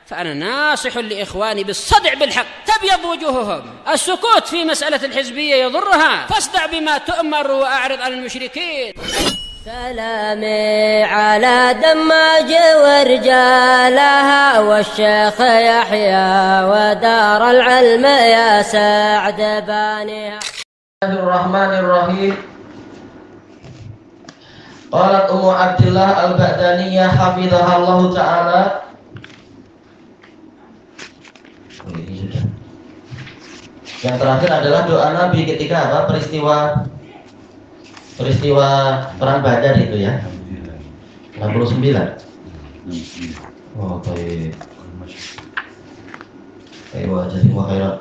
فأنا ناصح لإخواني بالصدع بالحق تبيض وجوههم. السكوت في مسألة الحزبية يضرها، فاصدع بما تؤمر وأعرض عن المشركين. سلامي على دماج ورجالها والشيخ يحيى ودار العلم يا سعد بانيها. بسم الله الرحمن الرحيم. قالت أم عبد الله البغدادية حفظها الله تعالى. Yang terakhir adalah doa Nabi ketika apa? Peristiwa perang Badar itu ya. 69. Oh, baik. Ayo jadi khairan.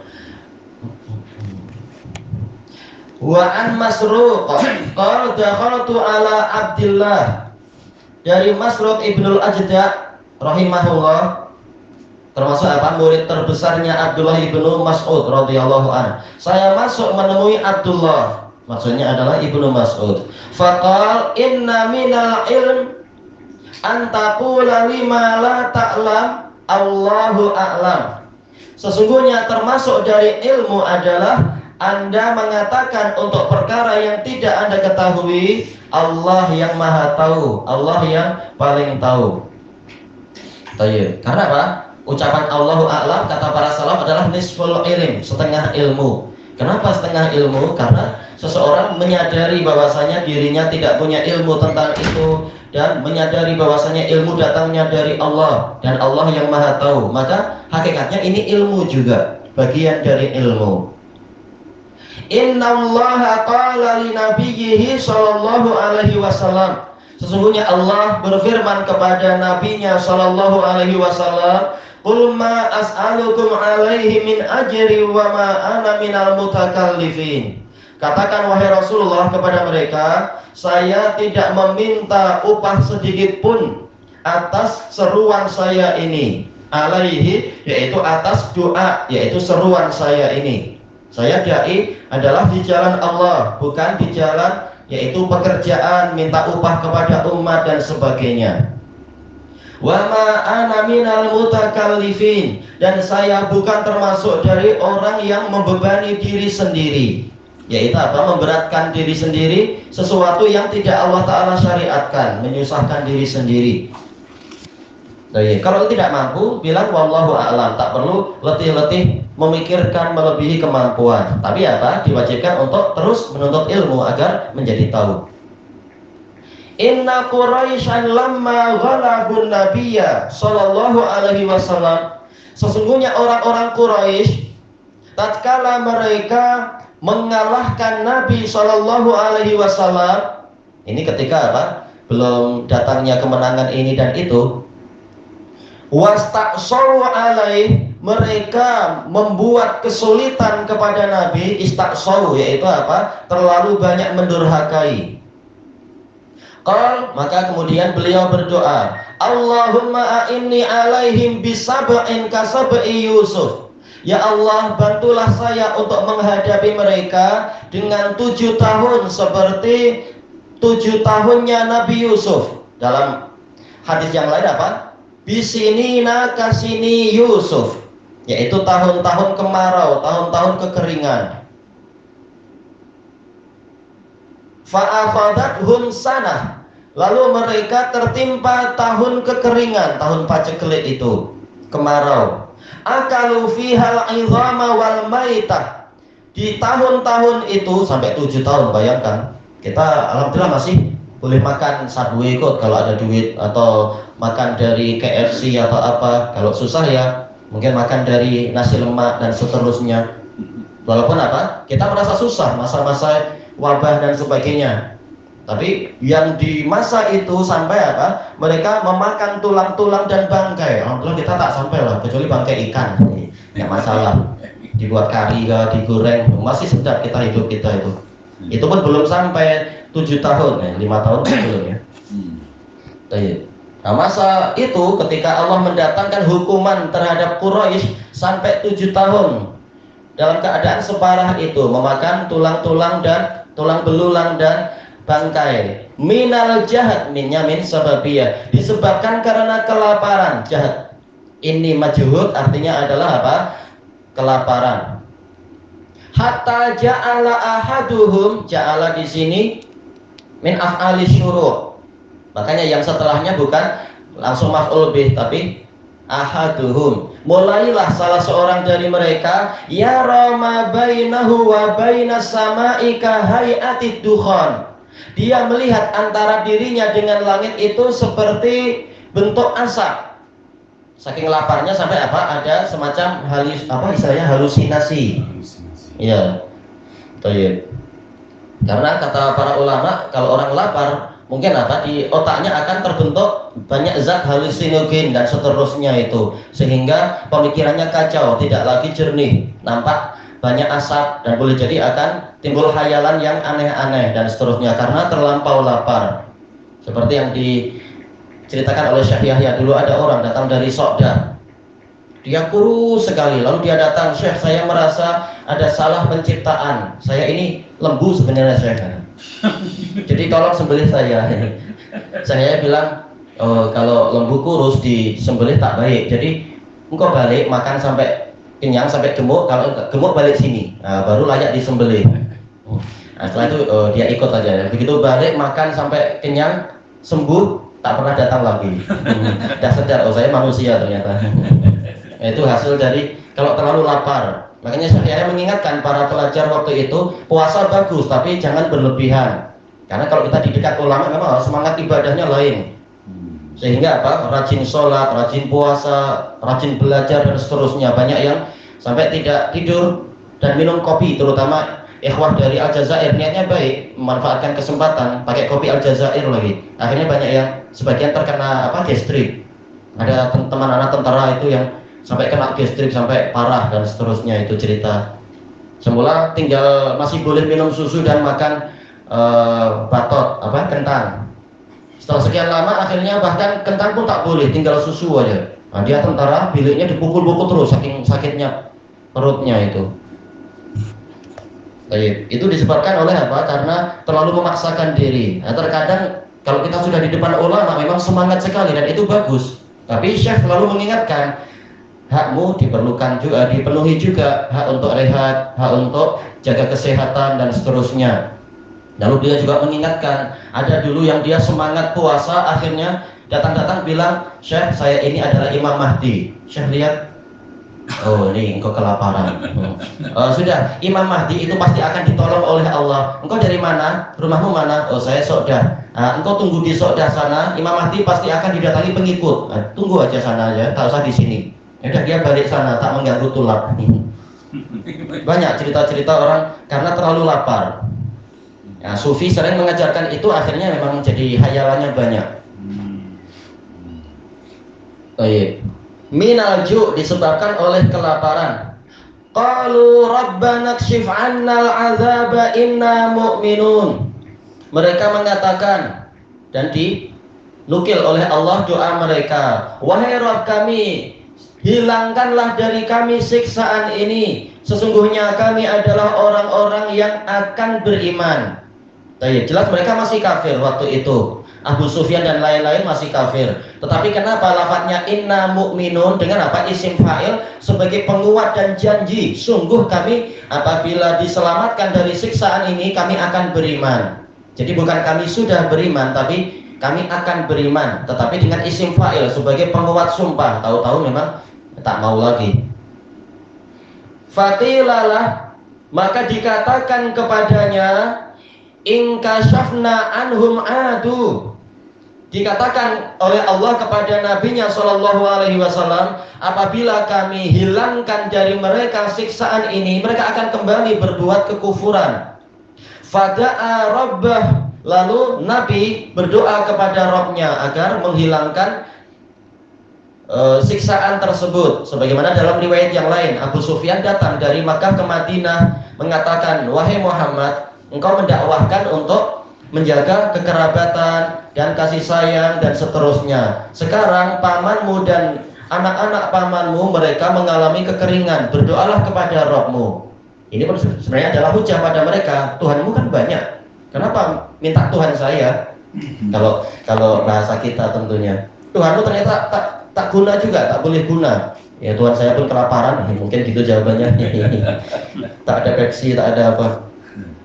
Wa an Masruq qala dakhaltu ala Abdillah, dari Masruq ibnul Ajda rahimahullah, termasuk apa? Murid terbesarnya Abdullah ibnu Mas'ud radhiyallahu anhu. Saya masuk menemui Abdullah, maksudnya adalah ibnu Mas'ud. Faqal inna minal ilm an taqula lima la ta'lam Allahu a'lam. Sesungguhnya termasuk dari ilmu adalah Anda mengatakan untuk perkara yang tidak Anda ketahui, Allah yang maha tahu, Allah yang paling tahu. Tayyib. Karena apa? Ucapan Allahu a'lam kata para salaf adalah nisful ilm, setengah ilmu. Kenapa setengah ilmu? Karena seseorang menyadari bahwasanya dirinya tidak punya ilmu tentang itu, dan menyadari bahwasanya ilmu datangnya dari Allah dan Allah yang maha tahu, maka hakikatnya ini ilmu juga, bagian dari ilmu. Innallaha qala li nabiyhi sallallahu alaihi wasallam. Sesungguhnya Allah berfirman kepada nabinya sallallahu alaihi wasallam, "Qul ma as'alukum alaihi min ajri wa ma ana minal mutakallifin." Katakan wahai Rasulullah kepada mereka, saya tidak meminta upah sedikit pun atas seruan saya ini. Alaihi yaitu atas doa, yaitu seruan saya ini. Saya dai adalah di jalan Allah, bukan di jalan yaitu pekerjaan, minta upah kepada umat dan sebagainya. Wa ma ana minal mutakallifin, dan saya bukan termasuk dari orang yang membebani diri sendiri, yaitu apa? Memberatkan diri sendiri sesuatu yang tidak Allah Ta'ala syariatkan, menyusahkan diri sendiri. Jadi, kalau tidak mampu, bilang wallahu a'lam, tak perlu letih-letih memikirkan melebihi kemampuan. Tapi apa? Diwajibkan untuk terus menuntut ilmu agar menjadi tahu. Inna Quraisyan lamma ghalabun nabiyya sallallahu alaihi wasallam. Sesungguhnya orang-orang Quraisy tatkala mereka mengalahkan Nabi sallallahu alaihi wasallam, ini ketika apa? Belum datangnya kemenangan ini dan itu. Wastaqsaw alaih, mereka membuat kesulitan kepada Nabi. Istaqsaw yaitu apa? Terlalu banyak mendurhakai. Qal, maka kemudian beliau berdoa, Allahumma a'inni alaihim bisab'in kasab'i Yusuf. Ya Allah, bantulah saya untuk menghadapi mereka dengan 7 tahun seperti 7 tahunnya Nabi Yusuf. Dalam hadis yang lain apa? Bisinina kasini Yusuf, yaitu tahun-tahun kemarau, tahun-tahun kekeringan. Fa'afadathum sanah, lalu mereka tertimpa tahun kekeringan, tahun paceklik itu, kemarau. Akalu fihal izama wal maitah, di tahun-tahun itu sampai 7 tahun, bayangkan. Kita alhamdulillah masih boleh makan Subway kok kalau ada duit, atau makan dari KFC atau apa. Kalau susah ya mungkin makan dari nasi lemak dan seterusnya. Walaupun apa? Kita merasa susah masa-masa wabah dan sebagainya. Tapi yang di masa itu sampai apa? Mereka memakan tulang-tulang dan bangkai. Alhamdulillah kita tak sampai lah, kecuali bangkai ikan. Nggak masalah. Dibuat kari, digoreng, masih sedap kita hidup kita itu. Itu pun belum sampai 7 tahun, 5 tahun belum ya. Nah, masa itu ketika Allah mendatangkan hukuman terhadap Quraisy sampai 7 tahun dalam keadaan separah itu, memakan tulang-tulang dan tulang belulang dan bangkai. Minal jahat, minnya min sababiyah, disebabkan karena kelaparan. Jahat Ini majhud artinya adalah apa? Kelaparan. Hatta ja'ala ahaduhum, ja'ala di sini min af'ali syuru'. Makanya yang setelahnya bukan langsung maf'ul bih tapi ahaduhum. Mulailah salah seorang dari mereka yara ma bainahu wa bainas sama'i ka hay'atid dukhan. Dia melihat antara dirinya dengan langit itu seperti bentuk asap. Saking laparnya sampai apa? Ada semacam halusinasi. Iya. Baik. Karena kata para ulama, kalau orang lapar, mungkin apa? Di otaknya akan terbentuk banyak zat halusinogen dan seterusnya itu, sehingga pemikirannya kacau, tidak lagi jernih, nampak banyak asap dan boleh jadi akan timbul khayalan yang aneh-aneh dan seterusnya karena terlampau lapar. Seperti yang diceritakan oleh Syekh Yahya, dulu ada orang datang dari Sogda, dia kurus sekali, lalu dia datang, Syekh saya merasa ada salah penciptaan, saya ini lembu sebenarnya Syekh, jadi tolong sembelih saya. Saya bilang, oh, kalau lembu kurus disembelih tak baik, jadi engkau balik makan sampai kenyang sampai gemuk, kalau gemuk balik sini, nah, baru layak disembelih. Nah, setelah itu dia ikut aja, begitu balik makan sampai kenyang sembuh, tak pernah datang lagi. Dah sadar, oh saya manusia ternyata. Itu hasil dari kalau terlalu lapar. Makanya saya mengingatkan para pelajar waktu itu, puasa bagus tapi jangan berlebihan. Karena kalau kita di dekat ulama memang semangat ibadahnya lain. Sehingga apa? Rajin sholat, rajin puasa, rajin belajar dan seterusnya. Banyak yang sampai tidak tidur dan minum kopi, terutama ikhwah dari Aljazair, niatnya baik, memanfaatkan kesempatan pakai kopi Aljazair lagi. Akhirnya banyak yang sebagian terkena apa? Gastrik. Ada teman anak tentara itu yang sampai kena gastrik sampai parah dan seterusnya, itu cerita. Semula tinggal masih boleh minum susu dan makan batot, apa? Kentang. Setelah sekian lama akhirnya bahkan kentang pun tak boleh, tinggal susu aja. Nah, dia tentara, biliknya dipukul-pukul terus saking sakitnya perutnya itu. Baik, itu disebabkan oleh apa? Karena terlalu memaksakan diri. Nah, terkadang kalau kita sudah di depan ulama memang semangat sekali dan itu bagus. Tapi Syekh selalu mengingatkan, hakmu diperlukan juga, dipenuhi juga, hak untuk rehat, hak untuk jaga kesehatan dan seterusnya. Lalu dia juga mengingatkan, ada dulu yang dia semangat puasa, akhirnya datang-datang bilang, Syekh saya ini adalah Imam Mahdi. Syekh lihat, oh ini engkau kelaparan. Sudah, Imam Mahdi itu pasti akan ditolong oleh Allah. Engkau dari mana? Rumahmu mana? Oh saya Sogda. Engkau tunggu di Sogda sana, Imam Mahdi pasti akan didatangi pengikut. Tunggu aja sana aja, tak usah di sini. Udah dia balik sana, tak mengganggu tulak. Banyak cerita-cerita orang karena terlalu lapar. Nah, Sufi sering mengajarkan itu, akhirnya memang jadi hayalannya banyak. Baik. Minal ju' disebabkan oleh kelaparan. Qalu rabbana kshif 'annal 'adzaba inna mu'minun. Mereka mengatakan dan dinukil oleh Allah doa mereka, wahai Rabb kami, hilangkanlah dari kami siksaan ini. Sesungguhnya kami adalah orang-orang yang akan beriman. Jelas mereka masih kafir waktu itu. Abu Sufyan dan lain-lain masih kafir. Tetapi kenapa lafadznya inna mu'minun dengan apa? Isim fa'il sebagai penguat dan janji. Sungguh kami apabila diselamatkan dari siksaan ini kami akan beriman. Jadi bukan kami sudah beriman, tapi kami akan beriman. Tetapi dengan isim fa'il sebagai penguat sumpah. Tahu-tahu memang tak mau lagi. Fatilalah, maka dikatakan kepadanya, in kashafna anhum adu. Dikatakan oleh Allah kepada nabinya sallallahu alaihi wasallam, apabila kami hilangkan dari mereka siksaan ini, mereka akan kembali berbuat kekufuran. Fada'a rabbah, lalu Nabi berdoa kepada Rabbnya agar menghilangkan siksaan tersebut. Sebagaimana dalam riwayat yang lain, Abu Sufyan datang dari Makkah ke Madinah mengatakan, wahai Muhammad, engkau mendakwahkan untuk menjaga kekerabatan dan kasih sayang dan seterusnya. Sekarang pamanmu dan anak-anak pamanmu mereka mengalami kekeringan. Berdoalah kepada Rabbmu. Ini pun sebenarnya adalah hujah pada mereka. Tuhanmu kan banyak, kenapa minta Tuhan saya? Kalau bahasa kita tentunya, Tuhanmu ternyata tak guna juga, tak boleh guna. Ya Tuhan saya pun kelaparan, mungkin gitu jawabannya. Tak ada Pepsi, tak ada apa.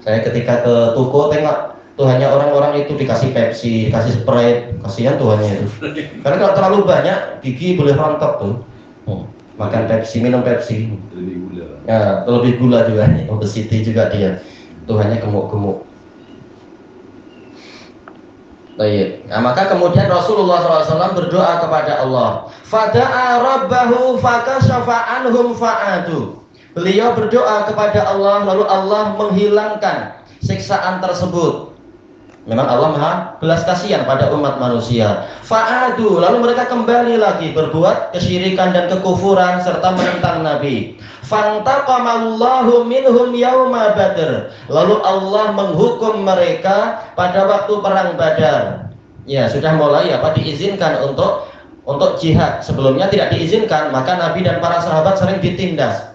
Saya ketika ke toko tengok Tuhannya orang-orang itu dikasih Pepsi, dikasih Sprite, kasihan Tuhannya itu. Karena kalau terlalu banyak gigi boleh rontok tuh. Makan Pepsi, minum Pepsi. Lebih gula. Ya, lebih gula juga, obesity juga dia. Tuhannya gemuk-gemuk. Baik. Nah, maka kemudian Rasulullah SAW berdoa kepada Allah. Fada'a rabbahu fakashafa anhum fa'adu. Beliau berdoa kepada Allah, lalu Allah menghilangkan siksaan tersebut. Memang Allah Maha belas kasihan pada umat manusia. Fa'adu, lalu mereka kembali lagi berbuat kesyirikan dan kekufuran serta menentang Nabi. Fantaqamallahu minhum yauma Badr. Lalu Allah menghukum mereka pada waktu perang Badar. Ya, sudah mulai diizinkan untuk jihad. Sebelumnya tidak diizinkan, maka Nabi dan para sahabat sering ditindas.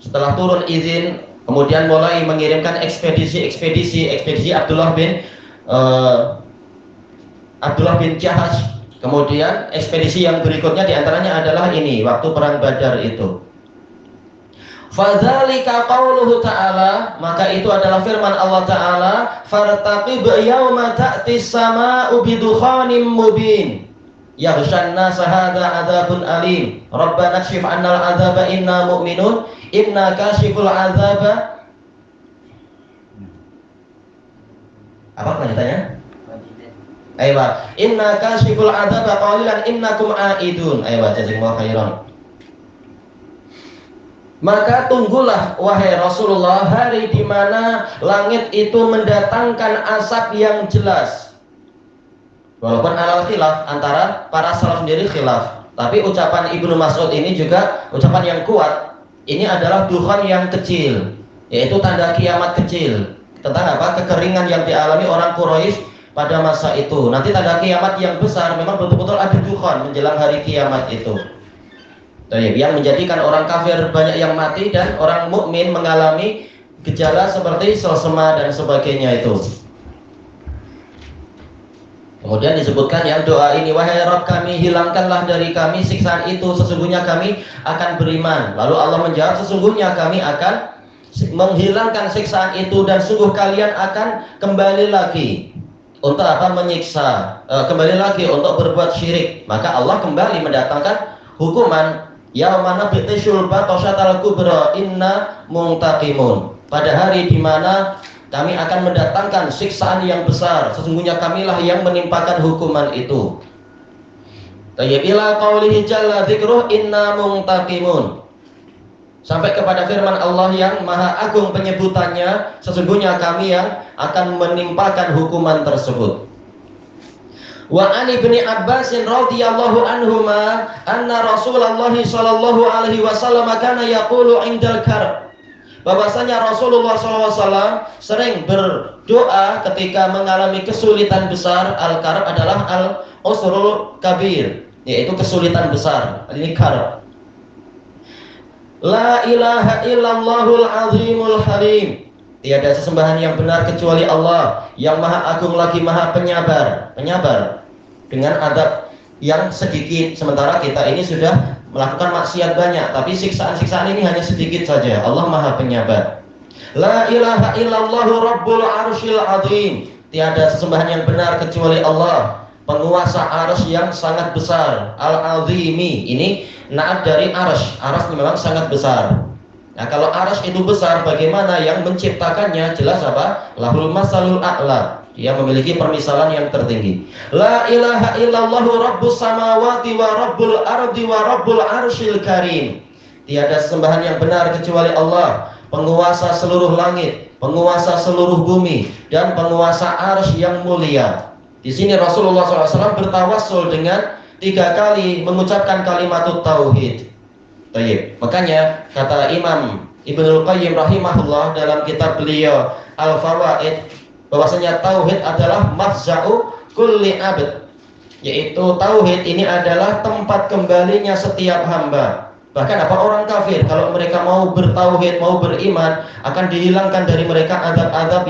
Setelah turun izin, kemudian mulai mengirimkan ekspedisi Abdullah bin Jahash. Kemudian ekspedisi yang berikutnya diantaranya adalah ini, waktu perang Badar itu. Fadzalika qauluhu ta'ala, maka itu adalah firman Allah Ta'ala, fartaqib yauma ta'tis sama'u bidukhanim mubin yaghshan nasa hadza adzabun alim rabbana kshif 'annal 'adzaba inna mu'minun inna kashiful 'adzaba. Apa lanjutannya? Aywa, inna kashiful 'adzaba qalilan innakum 'aidun. Aywa, jazakumullahu khairan. Maka tunggulah wahai Rasulullah hari di mana langit itu mendatangkan asap yang jelas. Walaupun alal khilaf, antara para salaf sendiri khilaf, tapi ucapan Ibnu Mas'ud ini juga ucapan yang kuat. Ini adalah dukhan yang kecil, yaitu tanda kiamat kecil. Tentang apa? Kekeringan yang dialami orang Quraisy pada masa itu. Nanti tanda kiamat yang besar memang betul-betul ada dukhan menjelang hari kiamat itu. Yang menjadikan orang kafir banyak yang mati dan orang mukmin mengalami gejala seperti selsema dan sebagainya itu. Kemudian disebutkan yang doa ini, wahai Rabb kami, hilangkanlah dari kami siksaan itu, sesungguhnya kami akan beriman. Lalu Allah menjawab, sesungguhnya kami akan menghilangkan siksaan itu dan sungguh kalian akan kembali lagi untuk apa? Menyiksa, kembali lagi untuk berbuat syirik. Maka Allah kembali mendatangkan hukuman. Yaumana bitishul batoshatal kubra inna muntaqimun. Pada hari di mana kami akan mendatangkan siksaan yang besar, sesungguhnya kamilah yang menimpakan hukuman itu. Tayyib ila qaulihi jalla dzikruh inna muntaqimun. Sampai kepada firman Allah yang maha agung penyebutannya, sesungguhnya kami yang akan menimpakan hukuman tersebut. Wa an ibni Abbas radhiyallahu anhuma anna Rasulullah sallallahu alaihi wasallam kana yaqulu indal karb. Bahwasanya Rasulullah SAW sering berdoa ketika mengalami kesulitan besar. Al-karb adalah al-usrul kabir, yaitu kesulitan besar. Ini karb. La ilaha illallahul azimul halim. Tiada sesembahan yang benar kecuali Allah yang maha agung lagi maha penyabar dengan adab yang sedikit. Sementara kita ini sudah melakukan maksiat banyak, tapi siksaan-siksaan ini hanya sedikit saja. Allah maha penyabar. La ilaha illallahu rabbul arsyil azim. Tiada sesembahan yang benar kecuali Allah, penguasa arsy yang sangat besar. Al-azimi ini naat dari arsy. Arsy memang sangat besar. Nah, kalau arsy itu besar, bagaimana yang menciptakannya? Jelas apa? Lahul masalul a'la. Dia memiliki permisalan yang tertinggi. La ilaha illallahu rabbus samawati wa rabbul ardi wa rabbul arsyil karim. Tiada sembahan yang benar kecuali Allah, penguasa seluruh langit, penguasa seluruh bumi, dan penguasa arsy yang mulia. Di sini Rasulullah SAW bertawassul dengan 3 kali mengucapkan kalimat tauhid. Baik. Makanya kata Imam Ibnul Qayyim rahimahullah dalam kitab beliau Al-Fawaid, bahwasanya tauhid adalah mafza'u kulli abd, yaitu tauhid ini adalah tempat kembalinya setiap hamba. Bahkan apa orang kafir kalau mereka mau bertauhid, mau beriman, akan dihilangkan dari mereka adab-adab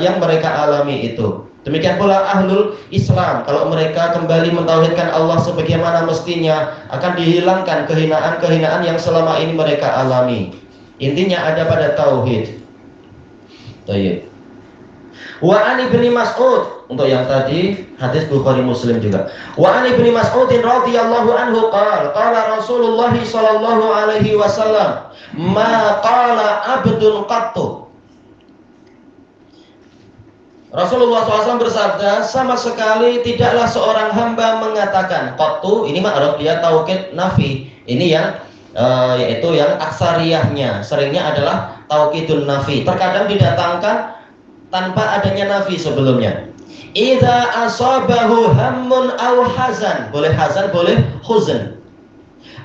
yang mereka alami itu. Demikian pula ahlul Islam, kalau mereka kembali mentauhidkan Allah sebagaimana mestinya, akan dihilangkan kehinaan-kehinaan yang selama ini mereka alami. Intinya ada pada tauhid. Baik. Wa an ibni Mas'ud, untuk yang tadi hadis Bukhari Muslim juga. Wa an ibni Mas'ud radhiyallahu anhu qala Rasulullah sallallahu alaihi wasallam, ma qala abdun qattu. Rasulullah SAW bersabda, sama sekali tidaklah seorang hamba mengatakan qattu, ini ma'ruf dia taukid nafi. Ini yang yaitu yang aksariyahnya, seringnya adalah taukidun nafi. Terkadang didatangkan tanpa adanya nafi sebelumnya. Idza asabahu hammun aw hazan, boleh hazan, boleh huzn.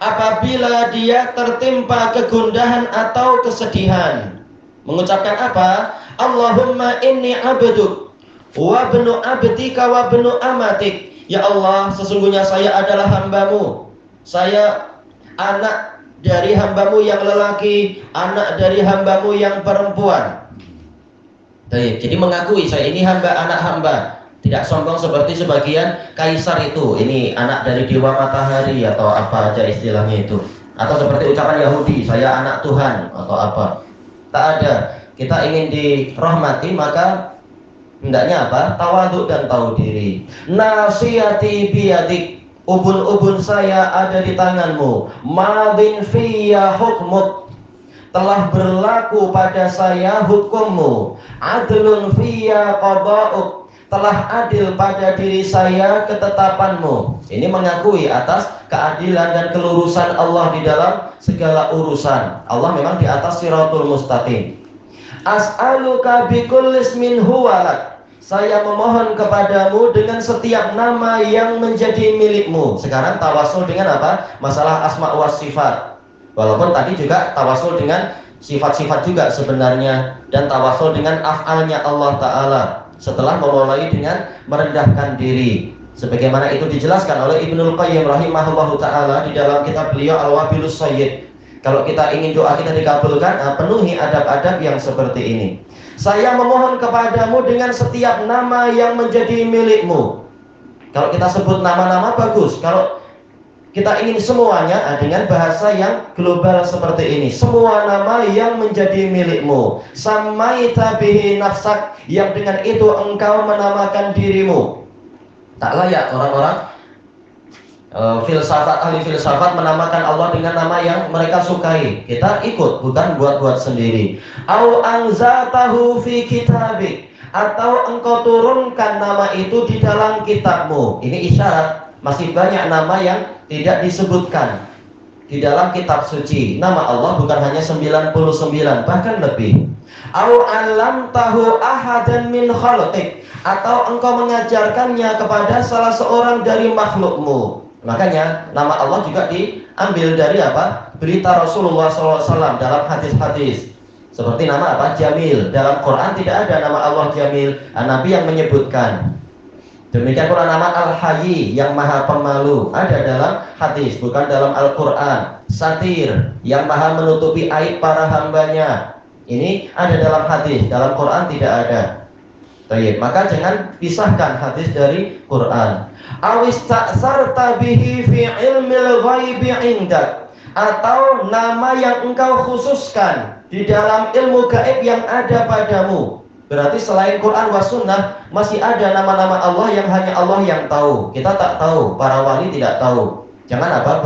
Apabila dia tertimpa kegundahan atau kesedihan, mengucapkan apa? Allahumma inni abduk wa ibnu abdika wa ibnu amatik. Ya Allah, sesungguhnya saya adalah hambamu, saya anak dari hambamu yang lelaki, anak dari hambamu yang perempuan. Jadi mengakui saya ini hamba, anak hamba. Tidak sombong seperti sebagian kaisar itu, ini anak dari dewa matahari atau apa aja istilahnya itu. Atau seperti ucapan Yahudi, saya anak Tuhan atau apa. Tak ada. Kita ingin dirahmati, maka hendaknya apa? Tawadhu dan tahu diri. Nasiyati biyadik, ubun-ubun saya ada di tanganmu. Madin fiyya hukmuk, telah berlaku pada saya hukummu. Adlun fiyya qada'uk, telah adil pada diri saya ketetapanmu. Ini mengakui atas keadilan dan kelurusan Allah di dalam segala urusan. Allah memang di atas siratul mustaqim. As'aluka bikulli ismin huwa lak, saya memohon kepadamu dengan setiap nama yang menjadi milikmu. Sekarang tawasul dengan apa? Masalah asma wa sifat. Walaupun tadi juga tawasul dengan sifat-sifat juga sebenarnya, dan tawasul dengan af'alnya Allah Ta'ala setelah memulai dengan merendahkan diri, sebagaimana itu dijelaskan oleh Ibnul Qayyim rahimahullahu ta'ala di dalam kitab beliau Al-Wabilus Sayyid. Kalau kita ingin doa kita dikabulkan, penuhi adab-adab yang seperti ini. Saya memohon kepadamu dengan setiap nama yang menjadi milikmu. Kalau kita sebut nama-nama bagus, kalau kita ingin semuanya dengan bahasa yang global seperti ini, semua nama yang menjadi milikmu. Samaita bihi nafsak, yang dengan itu engkau menamakan dirimu. Tak layak orang-orang filsafat, ahli filsafat menamakan Allah dengan nama yang mereka sukai. Kita ikut, bukan buat-buat sendiri. Au anzatahu fi kitabik, atau engkau turunkan nama itu di dalam kitabmu. Ini isyarat masih banyak nama yang tidak disebutkan di dalam kitab suci. Nama Allah bukan hanya 99, bahkan lebih. Au alamtahu ahadan min khalqik, atau engkau mengajarkannya kepada salah seorang dari makhlukmu. Makanya nama Allah juga diambil dari apa? Berita Rasulullah SAW dalam hadis-hadis. Seperti nama apa? Jamil. Dalam Quran tidak ada nama Allah Jamil. Nabi yang menyebutkan. Demikian pula nama Al-Hayy, yang maha pemalu, ada dalam hadis, bukan dalam Al-Quran. Satir, yang maha menutupi aib para hambanya, ini ada dalam hadis, dalam Quran tidak ada. Baik, maka jangan pisahkan hadis dari Quran. Awista'sarta bihi fi ilmil ghaibi indak, atau nama yang engkau khususkan di dalam ilmu gaib yang ada padamu. Berarti selain Quran wa sunnah masih ada nama-nama Allah yang hanya Allah yang tahu. Kita tak tahu, para wali tidak tahu. Jangan apa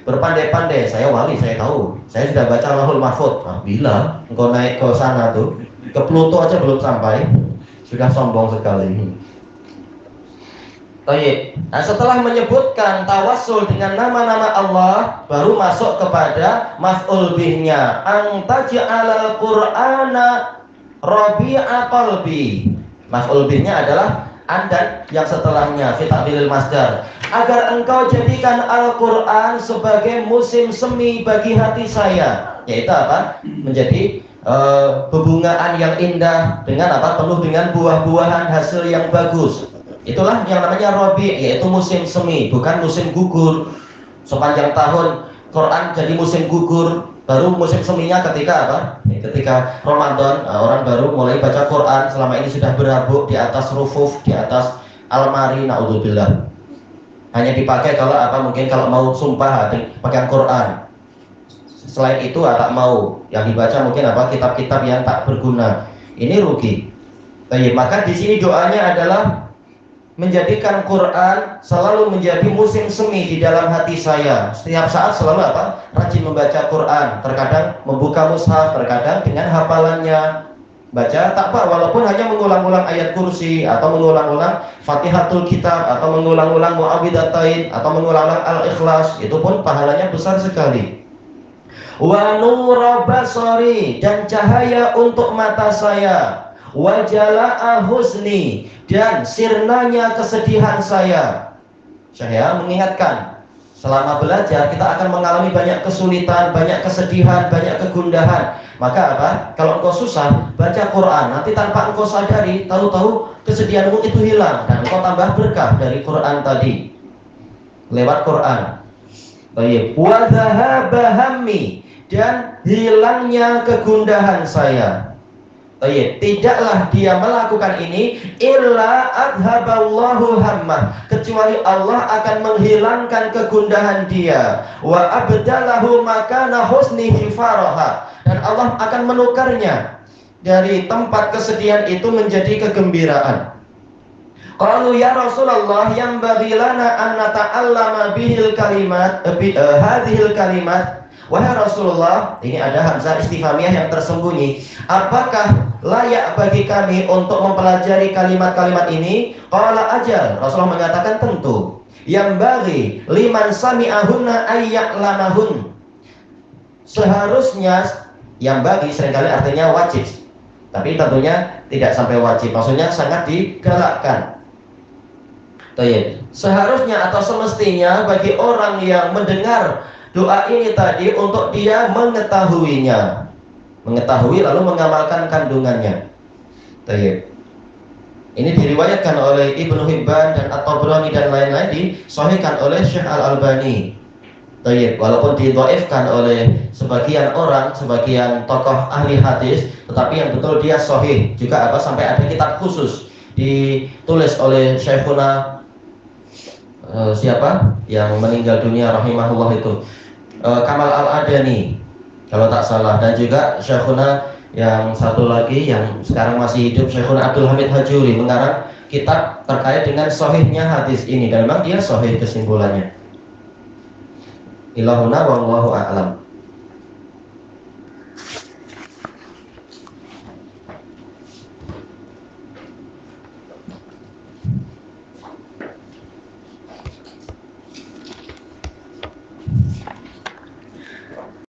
berpandai-pandai, saya wali, saya tahu. Saya sudah baca Lauhul Mahfuz. Bila engkau naik ke sana tuh, ke Pluto aja belum sampai, sudah sombong sekali. Baik. Nah, setelah menyebutkan tawassul dengan nama-nama Allah, baru masuk kepada maf'ul bihnya. Antaj'alal Qur'ana rabi'a qalbi. Maf'ul bihnya adalah dan yang setelahnya fi ta'bilil masdar. Agar engkau jadikan Al-Qur'an sebagai musim semi bagi hati saya. Yaitu apa? Menjadi bebungaan yang indah dengan apa? Penuh dengan buah-buahan hasil yang bagus. Itulah yang namanya Rabi', yaitu musim semi, bukan musim gugur. Sepanjang tahun Quran jadi musim gugur, Baru musim seminya ketika apa? Ketika Ramadan, orang baru mulai baca Quran. Selama ini sudah berabuk di atas rufuf, di atas almari, naudzubillah. Hanya dipakai kalau apa? Mungkin kalau mau sumpah pakai Quran. Selain itu tak mau. Yang dibaca mungkin apa? Kitab-kitab yang tak berguna. Ini rugi. Maka di sini doanya adalah menjadikan Quran selalu menjadi musim semi di dalam hati saya. Setiap saat selalu apa? Rajin membaca Quran. Terkadang membuka mushaf, terkadang dengan hafalannya baca tak apa, walaupun hanya mengulang-ulang ayat kursi atau mengulang-ulang Fatihatul Kitab atau mengulang-ulang Muawwidzatain atau mengulang-ulang Al-Ikhlas, itu pun pahalanya besar sekali. Wa nura basari, dan cahaya untuk mata saya. Wa jalaa husni, dan sirnanya kesedihan saya. Saya mengingatkan, selama belajar kita akan mengalami banyak kesulitan, banyak kesedihan, banyak kegundahan. Maka apa? Kalau engkau susah, baca Quran. Nanti tanpa engkau sadari, tahu-tahu kesedihanmu itu hilang dan engkau tambah berkah dari Quran tadi. Lewat Quran. Baik. Wa dhahaba hammi, dan hilangnya kegundahan saya. Baik. Tidaklah dia melakukan ini illa adhaballahu hammah, kecuali Allah akan menghilangkan kegundahan dia. Wa abdalahu makana husnihi faraha, dan Allah akan menukarnya dari tempat kesedihan itu menjadi kegembiraan. Qalu ya Rasulullah, yang bagilana an nata'allama bihil kalimat hadhil kalimat. Wahai Rasulullah, ini ada hamzah istifhamiyah yang tersembunyi. Apakah layak bagi kami untuk mempelajari kalimat-kalimat ini? Qala ajal. Rasulullah mengatakan tentu. Yang bagi liman sami'ahunna ayya'lamahun. Seharusnya, yang bagi seringkali artinya wajib, tapi tentunya tidak sampai wajib. Maksudnya sangat digalakkan. Seharusnya atau semestinya bagi orang yang mendengar doa ini tadi untuk dia mengetahuinya, mengetahui lalu mengamalkan kandungannya. Ini diriwayatkan oleh Ibnu Hibban dan At-Tabrani dan lain-lain, disahihkan oleh Syekh Al-Albani. Walaupun didhaifkan oleh sebagian orang, sebagian tokoh ahli hadis, tetapi yang betul dia sahih. Juga apa, sampai ada kitab khusus ditulis oleh Syekhuna siapa yang meninggal dunia rahimahullah itu, Kamal Al-Adani kalau tak salah, dan juga Syekhuna yang satu lagi yang sekarang masih hidup, Syekhuna Abdul Hamid Hajuri, mengarang kitab terkait dengan sahihnya hadis ini, dan memang dia sahih kesimpulannya. Ilahuna wallahu a'lam.